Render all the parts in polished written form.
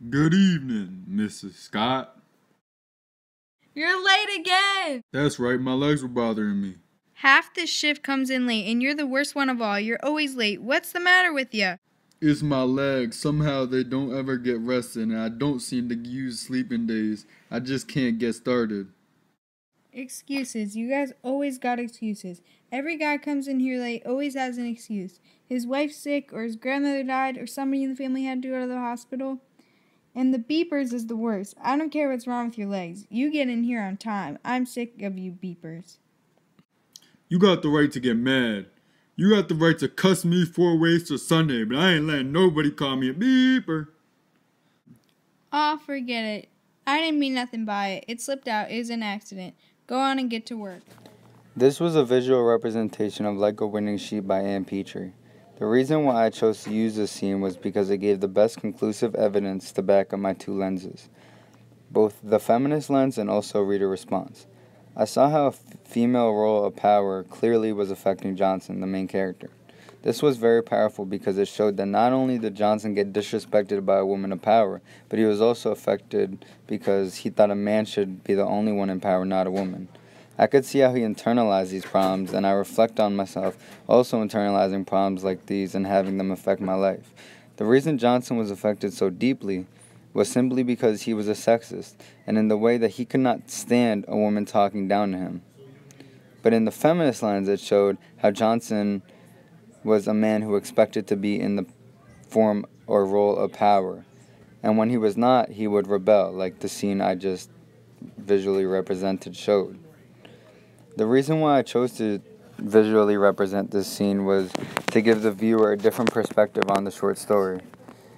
Good evening, Mrs. Scott. You're late again! That's right, my legs were bothering me. Half this shift comes in late, and you're the worst one of all. You're always late. What's the matter with you? It's my legs. Somehow they don't ever get rested, and I don't seem to use sleeping days. I just can't get started. Excuses. You guys always got excuses. Every guy comes in here late always has an excuse. His wife's sick, or his grandmother died, or somebody in the family had to go to the hospital. And the beepers is the worst. I don't care what's wrong with your legs. You get in here on time. I'm sick of you beepers. You got the right to get mad. You got the right to cuss me 4 ways to Sunday, but I ain't letting nobody call me a beeper. Aw, forget it. I didn't mean nothing by it. It slipped out. It was an accident. Go on and get to work. This was a visual representation of Like a Winning Sheep by Ann Petrie. The reason why I chose to use this scene was because it gave the best conclusive evidence to back up my two lenses, both the feminist lens and also reader response. I saw how a female role of power clearly was affecting Johnson, the main character. This was very powerful because it showed that not only did Johnson get disrespected by a woman of power, but he was also affected because he thought a man should be the only one in power, not a woman. I could see how he internalized these problems, and I reflect on myself also internalizing problems like these and having them affect my life. The reason Johnson was affected so deeply was simply because he was a sexist, and in the way that he could not stand a woman talking down to him. But in the feminist lens, it showed how Johnson was a man who expected to be in the form or role of power, and when he was not, he would rebel, like the scene I just visually represented showed. The reason why I chose to visually represent this scene was to give the viewer a different perspective on the short story.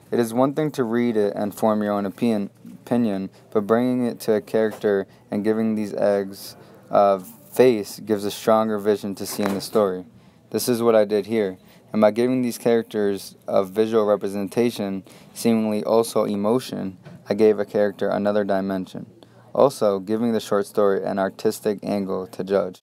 It is one thing to read it and form your own opinion, but bringing it to a character and giving these eggs of face gives a stronger vision to see in the story. This is what I did here, and by giving these characters a visual representation, seemingly also emotion, I gave a character another dimension. Also, giving the short story an artistic angle to judge.